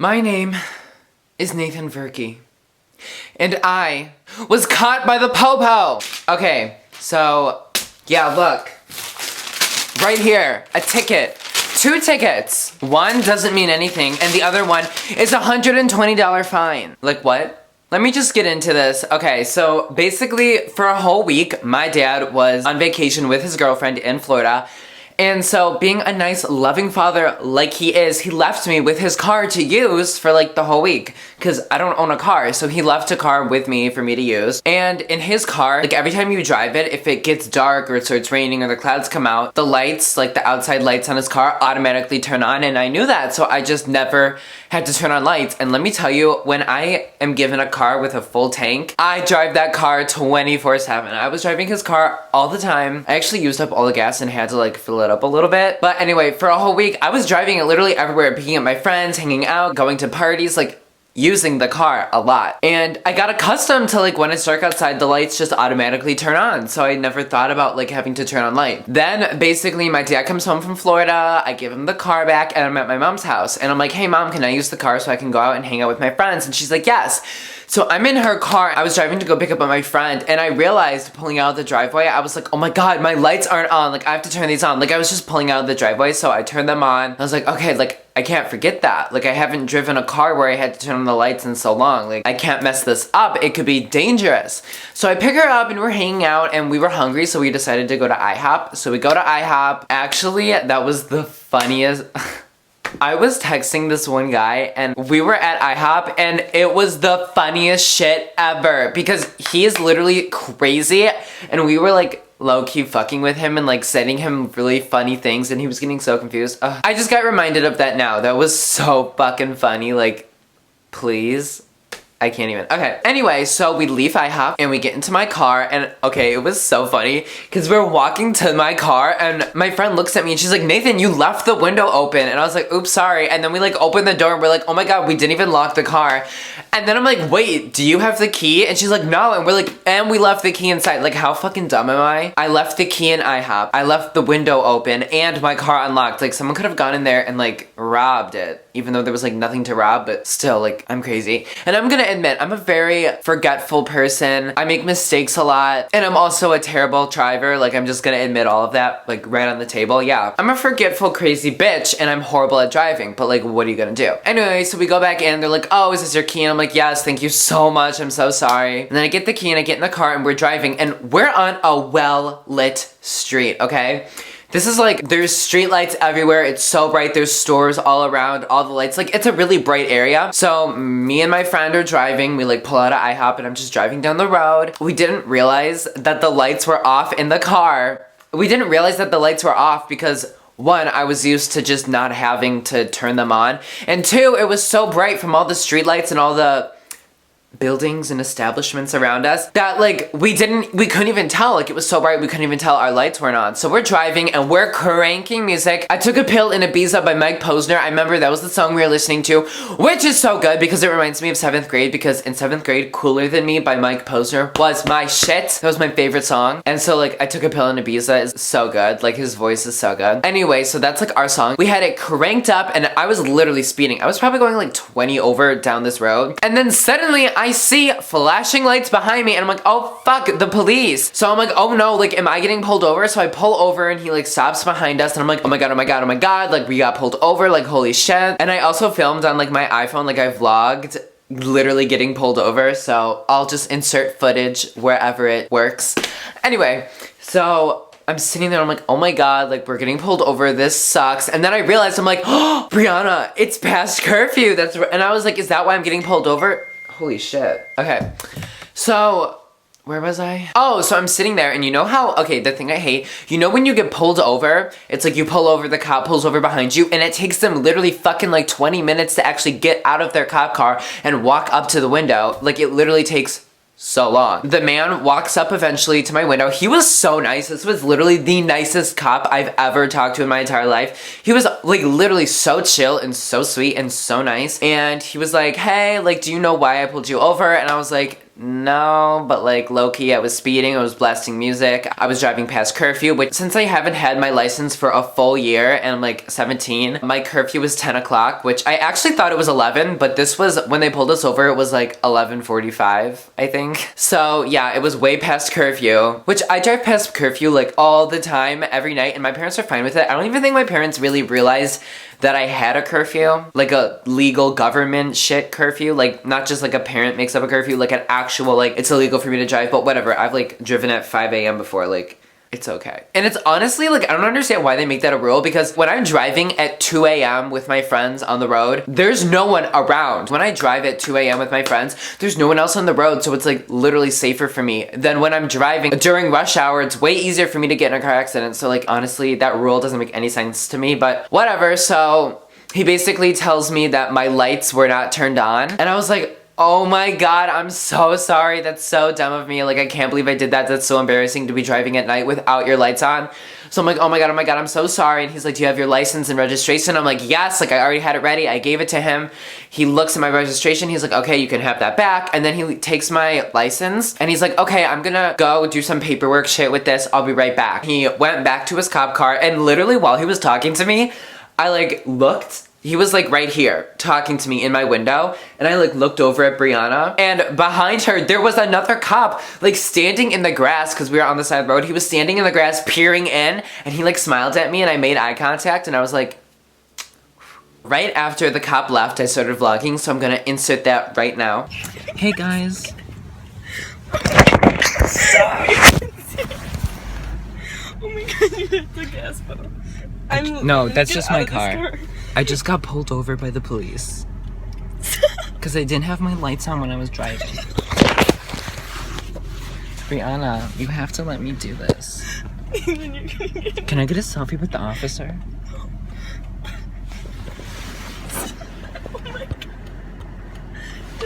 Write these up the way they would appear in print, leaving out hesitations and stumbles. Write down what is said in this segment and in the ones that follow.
My name is Nathan Vierke, and I was caught by the popo. Okay, so, yeah, look. Right here, a ticket. 2 tickets. One doesn't mean anything, and the other one is a $120 fine. Like, what? Let me just get into this. Okay, so basically, for a whole week, my dad was on vacation with his girlfriend in Florida. And so, being a nice, loving father like he is, he left me with his car to use for like the whole week. Because I don't own a car, so he left a car with me for me to use. And in his car, like every time you drive it, if it gets dark or it starts raining or the clouds come out, the lights, like the outside lights on his car automatically turn on. And I knew that, so I just never had to turn on lights. And let me tell you, when I am given a car with a full tank, I drive that car 24/7. I was driving his car all the time. I actually used up all the gas and had to like fill it up a little bit. But anyway, for a whole week, I was driving it literally everywhere, picking up my friends, hanging out, going to parties, like using the car a lot. And I got accustomed to like when it's dark outside, the lights just automatically turn on. So I never thought about like having to turn on light. Then basically my dad comes home from Florida, I give him the car back, and I'm at my mom's house. And I'm like, hey mom, can I use the car so I can go out and hang out with my friends? And she's like, yes. So I'm in her car, I was driving to go pick up my friend, and I realized pulling out of the driveway, I was like, oh my god, my lights aren't on, like I have to turn these on. Like I was just pulling out of the driveway, so I turned them on. I was like, okay, like I can't forget that. Like I haven't driven a car where I had to turn on the lights in so long. Like I can't mess this up, it could be dangerous. So I pick her up and we're hanging out and we were hungry, so we decided to go to IHOP. So we go to IHOP. Actually, that was the funniest... I was texting this one guy and we were at IHOP and it was the funniest shit ever because he is literally crazy and we were like low-key fucking with him and like sending him really funny things and he was getting so confused. Ugh. I just got reminded of that now. That was so fucking funny. Like, please. I can't even. Okay. Anyway, so we leave IHOP and we get into my car and okay, it was so funny because we're walking to my car and my friend looks at me and she's like, Nathan, you left the window open. And I was like, oops, sorry. And then we like open the door and we're like, oh my god, we didn't even lock the car. And then I'm like, wait, do you have the key? And she's like, no. And we're like, and we left the key inside. Like, how fucking dumb am I? I left the key in IHOP. I left the window open and my car unlocked. Like, someone could have gone in there and like robbed it, even though there was like nothing to rob, but still, like, I'm crazy. And I'm gonna admit, I'm a very forgetful person. I make mistakes a lot. And I'm also a terrible driver. Like, I'm just gonna admit all of that, like, right on the table. Yeah. I'm a forgetful, crazy bitch, and I'm horrible at driving. But, like, what are you gonna do? Anyway, so we go back in. They're like, oh, is this your key? And I'm like, yes, thank you so much. I'm so sorry. And then I get the key and I get in the car and we're driving. And we're on a well-lit street, okay? This is like, there's street lights everywhere. It's so bright. There's stores all around, all the lights. Like, it's a really bright area. So me and my friend are driving. We like pull out of IHOP and I'm just driving down the road. We didn't realize that the lights were off in the car. We didn't realize that the lights were off because one, I was used to just not having to turn them on. And two, it was so bright from all the street lights and all the buildings and establishments around us that like we couldn't even tell. Like, it was so bright we couldn't even tell our lights weren't on. So we're driving and we're cranking music. I Took a Pill in Ibiza by Mike Posner. I remember that was the song we were listening to, which is so good because it reminds me of 7th grade, because in 7th grade, Cooler Than Me by Mike Posner was my shit. That was my favorite song. And so like I Took a Pill in Ibiza is so good. Like, his voice is so good. Anyway, so that's like our song. We had it cranked up and I was literally speeding. I was probably going like 20 over down this road. And then suddenly I see flashing lights behind me and I'm like, oh fuck, the police. So I'm like, oh no, like, am I getting pulled over? So I pull over and he like stops behind us and I'm like, oh my god, oh my god, oh my god, like we got pulled over, like holy shit. And I also filmed on like my iPhone, like I vlogged literally getting pulled over, so I'll just insert footage wherever it works. Anyway, so I'm sitting there, I'm like, oh my god, like, we're getting pulled over, this sucks. And then I realized, I'm like, oh, Brianna, it's past curfew. And I was like, is that why I'm getting pulled over? Holy shit. Okay, so where was I? Oh, so I'm sitting there and you know how, okay, the thing I hate, you know when you get pulled over, it's like you pull over, the cop pulls over behind you and it takes them literally fucking like 20 minutes to actually get out of their cop car and walk up to the window. Like, it literally takes so long. The man walks up eventually to my window. He was so nice. This was literally the nicest cop I've ever talked to in my entire life. He was like literally so chill and so sweet and so nice. And he was like, hey, like, do you know why I pulled you over? And I was like, no, but like low-key I was speeding, I was blasting music, I was driving past curfew, which since I haven't had my license for a full year and I'm like 17, my curfew was 10 o'clock, which I actually thought it was 11, but this was, when they pulled us over, it was like 11:45, I think. So yeah, it was way past curfew, which I drive past curfew like all the time, every night, and my parents are fine with it. I don't even think my parents really realized that I had a curfew, like a legal government shit curfew, like not just like a parent makes up a curfew, like an actual, like it's illegal for me to drive, but whatever. I've like driven at 5 a.m. before, like it's okay. And it's honestly like, I don't understand why they make that a rule, because when I'm driving at 2 a.m. with my friends on the road, there's no one around. When I drive at 2 a.m. with my friends, there's no one else on the road, so it's like literally safer for me than when I'm driving during rush hour. It's way easier for me to get in a car accident. So like honestly, that rule doesn't make any sense to me, but whatever. So he basically tells me that my lights were not turned on, and I was like, oh my god, I'm so sorry. That's so dumb of me. Like, I can't believe I did that. That's so embarrassing to be driving at night without your lights on. So I'm like, oh my god, I'm so sorry. And he's like, do you have your license and registration? I'm like, yes, like I already had it ready. I gave it to him. He looks at my registration. He's like, okay, you can have that back. And then he takes my license and he's like, okay, I'm gonna go do some paperwork shit with this. I'll be right back. He went back to his cop car, and literally while he was talking to me, I like looked. He was like right here talking to me in my window, and I like looked over at Brianna, and behind her there was another cop like standing in the grass, because we were on the side of the road. He was standing in the grass peering in, and he like smiled at me, and I made eye contact, and I was like, right after the cop left, I started vlogging, so I'm gonna insert that right now. Hey guys. Stop. Oh my god, you hit the gas pedal. No, that's just my car. I just got pulled over by the police because I didn't have my lights on when I was driving. Brianna, you have to let me do this. Can I get a selfie with the officer? Oh my god.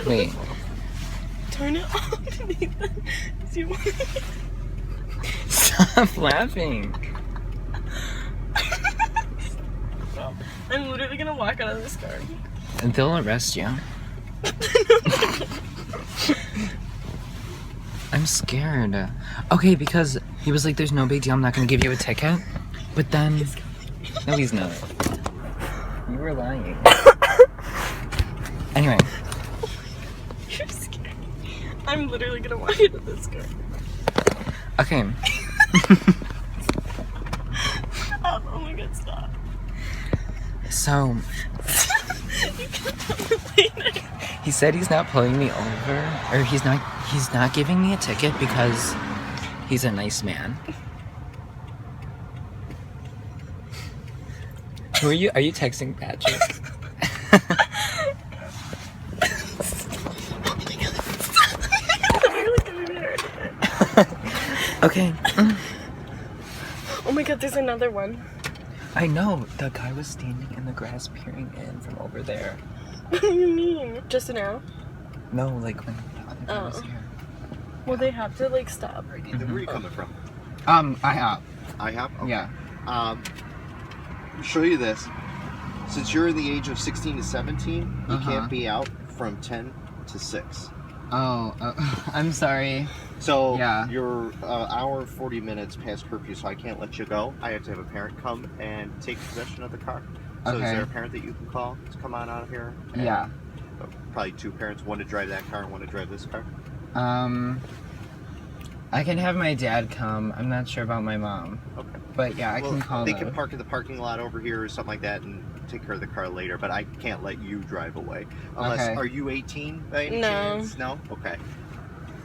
Wait. Turn it off, Nathan. Do you want me? Stop laughing. I'm literally gonna walk out of this car. And they'll arrest you. I'm scared. Okay, because he was like, there's no big deal, I'm not gonna give you a ticket. But then, no he's not. You were lying. Anyway. You're scared. I'm literally gonna walk out of this car. Okay. Stop. Oh my god, stop. So, he said he's not pulling me over, or he's not giving me a ticket because he's a nice man. Who are you? Are you texting Patrick? Okay. Oh my god, there's another one. I know, the guy was standing in the grass peering in from over there. What do you mean? Just now? No, like when the other guy was here. Well, they have to like stop. Where are you coming from? I have. I have? Okay. Yeah. Show you this. Since you're in the age of 16 to 17, you can't be out from 10 to 6. Oh, I'm sorry. So yeah. You're hour and 40 minutes past curfew, so I can't let you go. I have to have a parent come and take possession of the car. So Okay. Is there a parent that you can call to come on out of here? And, Yeah. Probably 2 parents, one to drive that car and one to drive this car. I can have my dad come. I'm not sure about my mom. Okay. But yeah, I can call They them. can park in the parking lot over here or something like that and take care of the car later, but I can't let you drive away. Unless, Okay. are you 18 by any No. chance? No? Okay.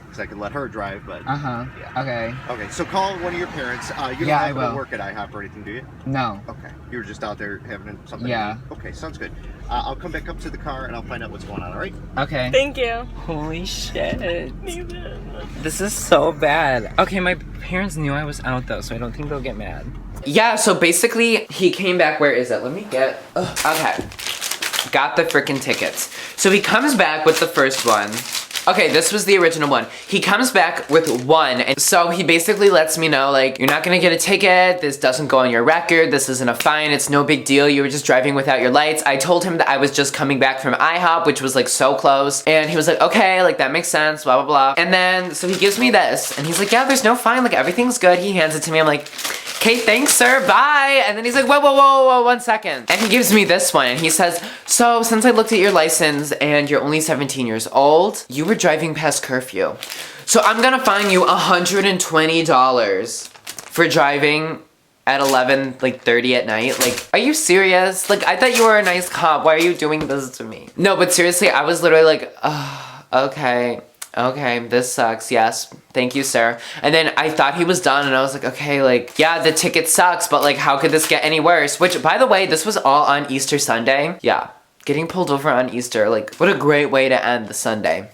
Because I could let her drive, but... Uh-huh. Yeah. Okay. Okay, so call one of your parents. You don't Yeah, I happen to will. work at IHOP or anything, do you? No. Okay. You were just out there having something Yeah. to eat? Okay, sounds good. I'll come back up to the car and I'll find out what's going on, all right? Okay. Thank you. Holy shit. Nathan. This is so bad. Okay, my parents knew I was out though, so I don't think they'll get mad. Yeah, so basically, he came back. Where is it? Let me get... Okay. Got the freaking tickets. So he comes back with the first one. Okay, this was the original one. He comes back with one, and so he basically lets me know, like, you're not gonna get a ticket, this doesn't go on your record, this isn't a fine, it's no big deal, you were just driving without your lights. I told him that I was just coming back from IHOP, which was like so close, and he was like, okay, like that makes sense, blah, blah, blah. And then, so he gives me this, and he's like, yeah, there's no fine, like everything's good. He hands it to me, I'm like, okay, thanks, sir, bye. And then he's like, whoa, whoa, whoa, whoa, 1 second. And he gives me this one, and he says, so since I looked at your license and you're only 17 years old, you were driving past curfew. So I'm gonna fine you $120 for driving at 11:30 at night. Like, are you serious? Like, I thought you were a nice cop. Why are you doing this to me? No, but seriously, I was literally like, okay. Okay, this sucks, yes. Thank you, sir. And then I thought he was done, and I was like, okay, like, yeah, the ticket sucks, but like, how could this get any worse? Which, by the way, this was all on Easter Sunday. Yeah, getting pulled over on Easter, like, what a great way to end the Sunday.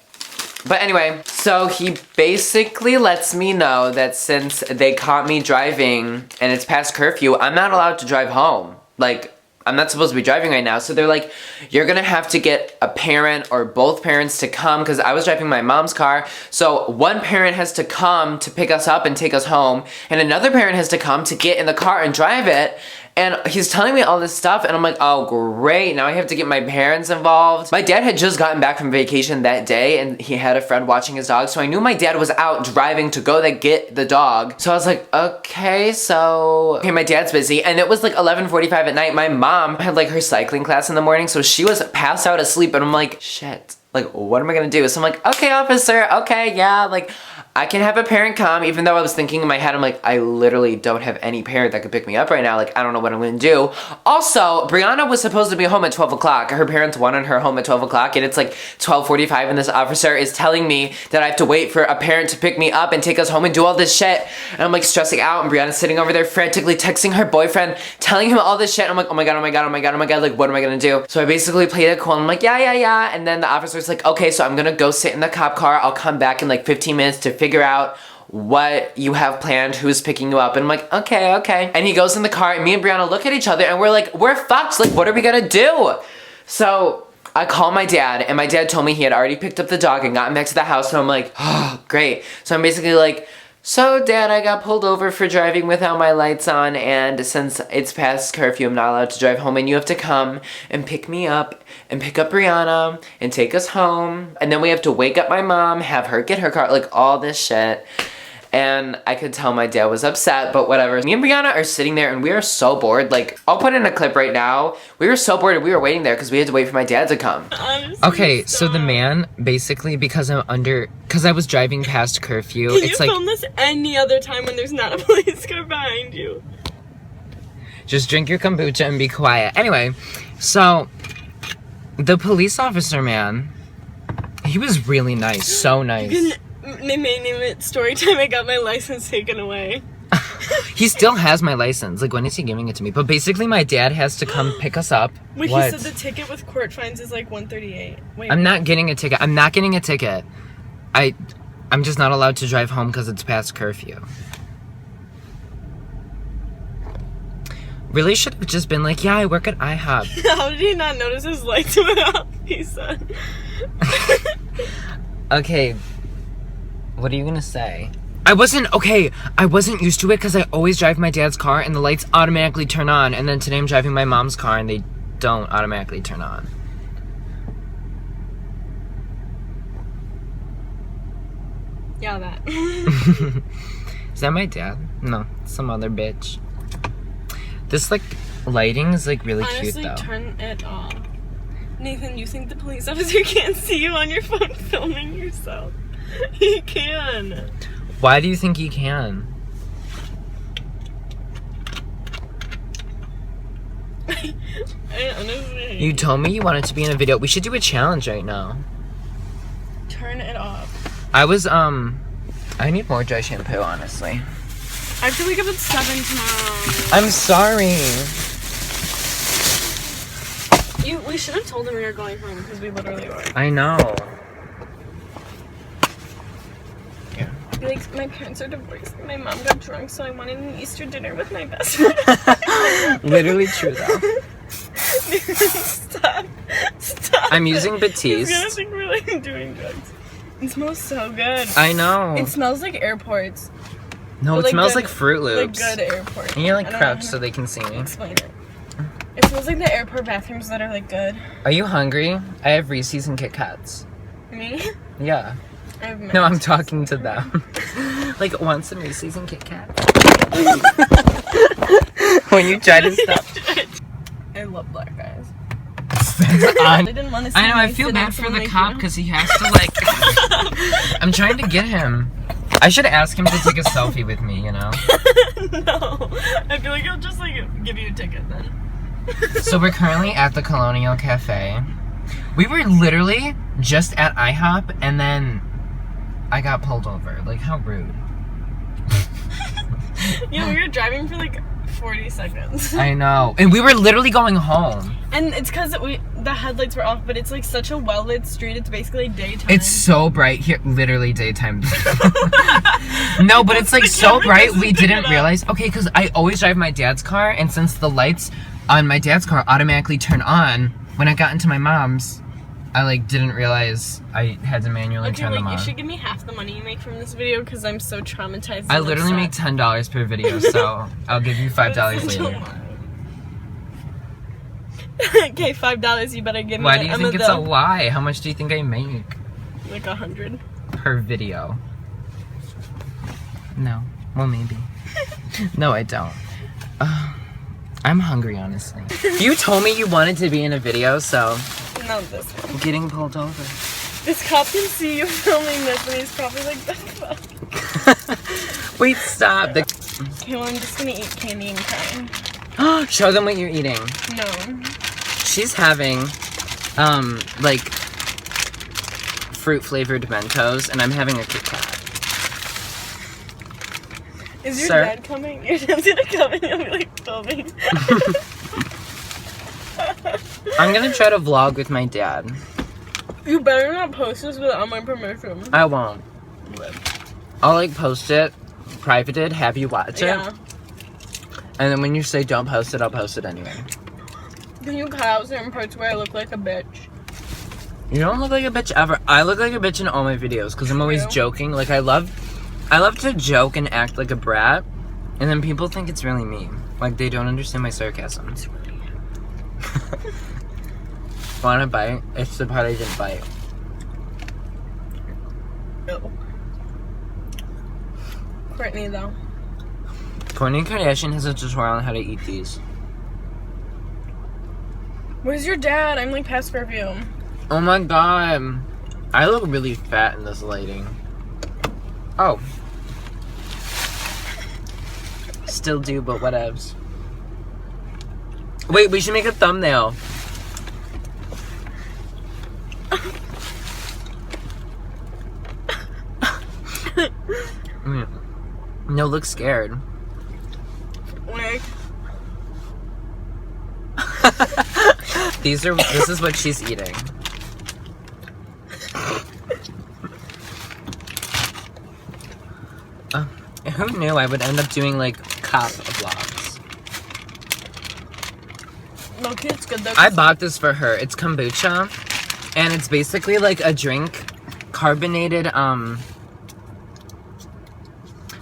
But anyway, so he basically lets me know that since they caught me driving and it's past curfew, I'm not allowed to drive home. Like, I'm not supposed to be driving right now. So they're like, you're gonna have to get a parent or both parents to come, because I was driving my mom's car. So one parent has to come to pick us up and take us home, and another parent has to come to get in the car and drive it. And he's telling me all this stuff, and I'm like, oh great, now I have to get my parents involved. My dad had just gotten back from vacation that day, and he had a friend watching his dog, so I knew my dad was out driving to go get the dog. So I was like, okay, my dad's busy, and it was like 11:45 at night. My mom had like her cycling class in the morning, so she was passed out asleep, and I'm like, shit, like, what am I gonna do? So I'm like, okay, officer, okay, yeah, like, I can have a parent come, even though I was thinking in my head, I'm like, I literally don't have any parent that could pick me up right now. Like, I don't know what I'm gonna do. Also, Brianna was supposed to be home at 12 o'clock. Her parents wanted her home at 12 o'clock, and it's like 12:45, and this officer is telling me that I have to wait for a parent to pick me up and take us home and do all this shit. And I'm like stressing out, and Brianna's sitting over there frantically texting her boyfriend, telling him all this shit. And I'm like, oh my god, oh my god, oh my god, oh my god, like, what am I gonna do? So I basically played it cool, and I'm like, yeah. And then the officer's like, okay, so I'm gonna go sit in the cop car. I'll come back in like 15 minutes to figure out what you have planned, who's picking you up. And I'm like, okay. And he goes in the car, and me and Brianna look at each other, and we're like, we're fucked. Like, what are we gonna do? So I call my dad, and my dad told me he had already picked up the dog and gotten back to the house. And I'm like, oh, great. So I'm basically like, so dad, I got pulled over for driving without my lights on, and since it's past curfew, I'm not allowed to drive home, and you have to come and pick me up and pick up Brianna and take us home, and then we have to wake up my mom, have her get her car, like all this shit. And I could tell my dad was upset, but whatever. Me and Brianna are sitting there, and we are so bored. Like, I'll put in a clip right now. We were so bored, and we were waiting there because we had to wait for my dad to come. Okay, so the man, basically, because I was driving past curfew, Can it's like... Can you film this any other time when there's not a police car behind you? Just drink your kombucha and be quiet. Anyway, so the police officer, man, he was really nice, so nice. They may name it Storytime. I got my license taken away. He still has my license. Like, when is he giving it to me? But basically, my dad has to come pick us up. Wait, what? He said the ticket with court fines is like $138. Wait. I'm not getting a ticket. I'm not getting a ticket. I'm just not allowed to drive home because it's past curfew. Really should have just been like, yeah, I work at IHOP. How did he not notice his lights went off? He said. Okay. What are you gonna say? I wasn't used to it because I always drive my dad's car and the lights automatically turn on, and then today I'm driving my mom's car and they don't automatically turn on. Yeah, that. Is that my dad? No, some other bitch. This, like, lighting is, like, really cute, though. Honestly, turn it off. Nathan, you think the police officer can't see you on your phone filming yourself? He can. Why do you think he can? Honestly. You told me you wanted to be in a video. We should do a challenge right now. Turn it off. I need more dry shampoo, honestly. I have to wake up at 7 tomorrow. I'm sorry. We should have told him we were going home because we literally were. I know. Be like, my parents are divorced. My mom got drunk, so I wanted an Easter dinner with my best friend. Literally true, though. Stop. I'm using Batiste. He's gonna think we're like doing drugs. It smells so good. I know. It smells like airports. No, But it like smells good- like Fruit Loops. Like good airport. And you're like I don't crouched know so they can see how me. to explain it. It smells like the airport bathrooms that are like good. Are you hungry? I have Reese's and Kit Kats. Me? Yeah. I have No, I'm Mentos. talking to them. Like, want some Reese's and Kit Kats? When you try to stop. I love black guys. I didn't want to see know, I me feel sit bad in for some the like cop you. because he has to, like... I'm trying to get him. I should ask him to take a selfie with me, you know? No. I feel like he'll just like give you a ticket then. So we're currently at the Colonial Cafe. We were literally just at IHOP and then I got pulled over. Like, how rude. Yeah, we were driving for like 40 seconds. I know. And we were literally going home. And it's because the headlights were off, but it's like such a well-lit street. It's basically daytime. It's so bright here. Literally daytime. No, but it's like so bright we didn't realize. Okay, because I always drive my dad's car, and since the lights on my dad's car automatically turn on, when I got into my mom's, I like didn't realize I had to manually Okay, turn them like, on. you should give me half the money you make from this video because I'm so traumatized. I and literally make upset. $10 per video, so I'll give you $5 That's such a later. lie. Okay, $5. You better give me. Why do you I'm think it's a lie? How much do you think I make like 100? per video? No. Well, maybe. No, I don't. I'm hungry, honestly. You told me you wanted to be in a video, so Not this one. I'm getting pulled over. This cop can see you filming this, and he's probably like, "The fuck." Wait, stop. Okay, well, I'm just gonna eat candy and cry. Show them what you're eating. No. She's having, like, fruit-flavored Mentos, and I'm having a Kit Kat. Is your Sir? dad coming? Your dad's gonna come and he'll be like filming. I'm gonna try to vlog with my dad. You better not post this without my permission. I won't. I'll, like, post it, privated, have you watch it, Yeah. and then when you say don't post it, I'll post it anyway. Can you cut out certain parts where I look like a bitch? You don't look like a bitch ever. I look like a bitch in all my videos because I'm always True. joking. Like, I love to joke and act like a brat, and then people think it's really me. Like, they don't understand my sarcasm. Want a bite? It's the part I didn't bite. No. Courtney, though. Kourtney Kardashian has a tutorial on how to eat these. Where's your dad? I'm like past curfew. Oh my god. I look really fat in this lighting. Oh. Still do, but whatevs. Wait, we should make a thumbnail. No, look scared. Like, This is what she's eating. Who knew I would end up doing like cop vlogs? low-key, it's good though. I bought this for her. It's kombucha, and it's basically like a drink, carbonated.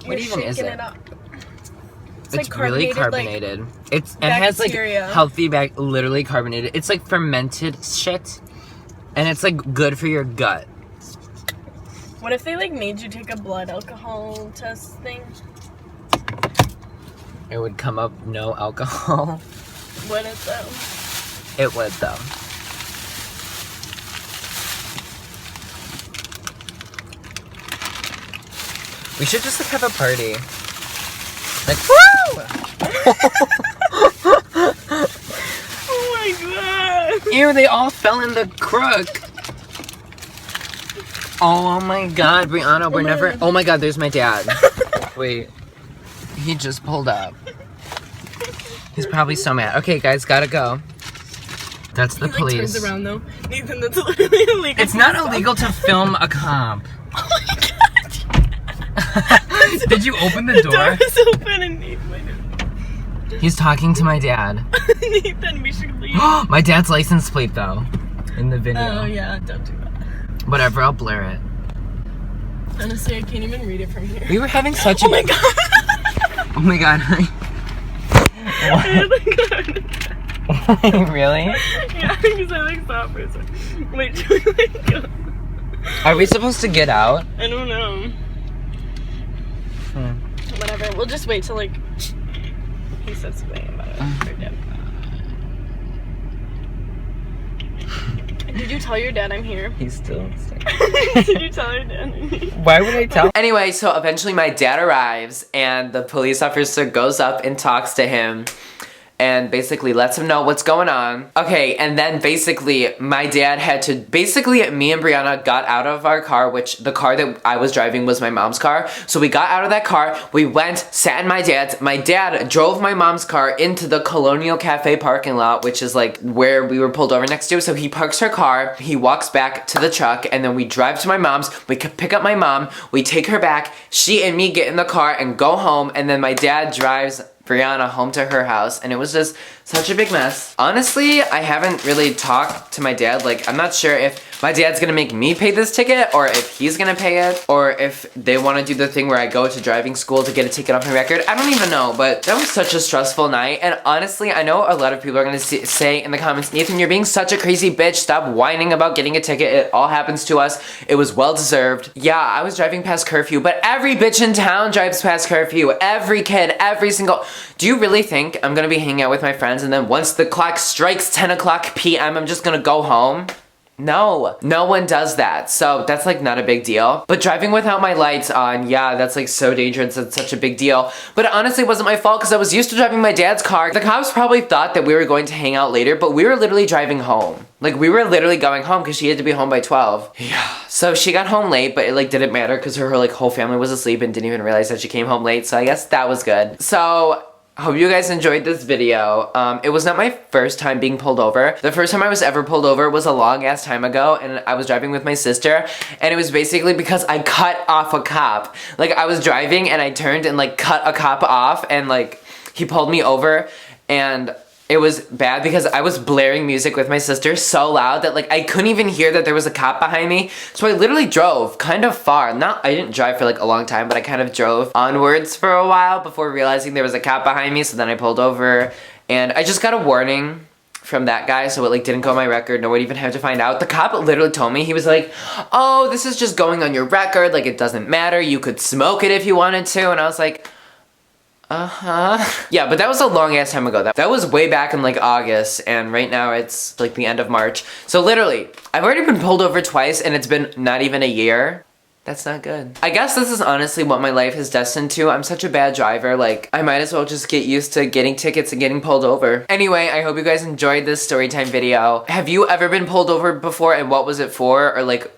What even is it? It's It's like really carbonated, carbonated. It has like bacteria. healthy literally carbonated. It's like fermented shit, and it's like good for your gut. What if they like made you take a blood alcohol test thing? It would come up no alcohol. Would it though? It would though. We should just like have a party. Like woo! Oh my god! Ew, they all fell in the crook. Oh my god, Brianna, we're never. Oh my god, there's my dad. Wait. He just pulled up. He's probably so mad. Okay, guys, gotta go. That's the He like police. turns around though. Nathan, that's literally illegal. It's not illegal to film a comp. Oh my god! Did you open the The door? door is open and Nathan. He's talking to my dad. Nathan, we should leave. My dad's license plate though. In the video. Oh yeah, don't do that. Whatever, I'll blur it. Honestly, I can't even read it from here. We were having such a... Oh my god! Oh my god. What? Really? Yeah, because I like saw it for a second. Wait, should we like go? Are we supposed to get out? I don't know. Whatever, we'll just wait till like he says something about it. Or Dad. Did you tell your dad I'm here? He's still sick. Did you tell your dad I'm here? Why would I tell? Anyway, so eventually my dad arrives and the police officer goes up and talks to him and basically lets him know what's going on. Okay, and then basically my dad had to, me and Brianna got out of our car, which the car that I was driving was my mom's car. So we got out of that car, we went, sat in my dad's. My dad drove my mom's car into the Colonial Cafe parking lot, which is like where we were pulled over next to. So he parks her car, he walks back to the truck, and then we drive to my mom's. We pick up my mom, we take her back, she and me get in the car and go home, and then my dad drives Brianna home to her house, and it was just such a big mess. Honestly, I haven't really talked to my dad. Like, I'm not sure if my dad's gonna make me pay this ticket, or if he's gonna pay it, or if they wanna do the thing where I go to driving school to get a ticket off my record. I don't even know, but that was such a stressful night, and honestly, I know a lot of people are gonna say in the comments, Nathan, you're being such a crazy bitch, stop whining about getting a ticket, it all happens to us, it was well deserved. Yeah, I was driving past curfew, but every bitch in town drives past curfew, every kid, every single... Do you really think I'm gonna be hanging out with my friends and then once the clock strikes 10 o'clock p.m. I'm just gonna go home? No, no one does that. So that's like not a big deal. But driving without my lights on, yeah, that's like so dangerous. It's such a big deal. But it honestly wasn't my fault because I was used to driving my dad's car. The cops probably thought that we were going to hang out later, but we were literally driving home. Like we were literally going home because she had to be home by 12. Yeah. So she got home late, but it like didn't matter because her like whole family was asleep and didn't even realize that she came home late. So I guess that was good. So hope you guys enjoyed this video. It was not my first time being pulled over. The first time I was ever pulled over was a long ass time ago, and I was driving with my sister, and it was basically because I cut off a cop. Like I was driving and I turned and like cut a cop off, and like he pulled me over, and it was bad because I was blaring music with my sister so loud that like I couldn't even hear that there was a cop behind me. So I literally drove kind of far. I didn't drive for like a long time, but I kind of drove onwards for a while before realizing there was a cop behind me. So then I pulled over and I just got a warning from that guy, so it like didn't go on my record. No one even had to find out. The cop literally told me, he was like, oh, this is just going on your record, like it doesn't matter, you could smoke it if you wanted to. And I was like, yeah, but that was a long ass time ago. That was way back in like August, and right now it's like the end of March. So literally, I've already been pulled over twice and it's been not even a year. That's not good. I guess this is honestly what my life is destined to. I'm such a bad driver, like, I might as well just get used to getting tickets and getting pulled over. Anyway, I hope you guys enjoyed this storytime video. Have you ever been pulled over before, and what was it for? Or like,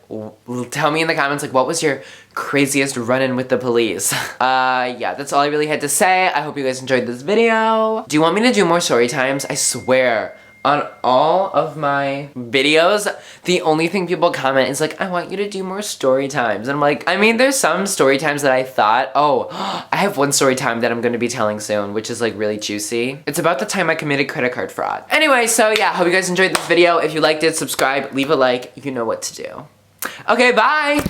tell me in the comments, like, what was your craziest run-in with the police? Yeah, that's all I really had to say. I hope you guys enjoyed this video. Do you want me to do more story times? I swear, on all of my videos, the only thing people comment is like, I want you to do more story times. And I'm like, I mean, there's some story times that I thought, oh, I have one story time that I'm gonna be telling soon, which is like really juicy. It's about the time I committed credit card fraud. Anyway, so yeah, hope you guys enjoyed this video. If you liked it, subscribe, leave a like, you know what to do. Okay, bye!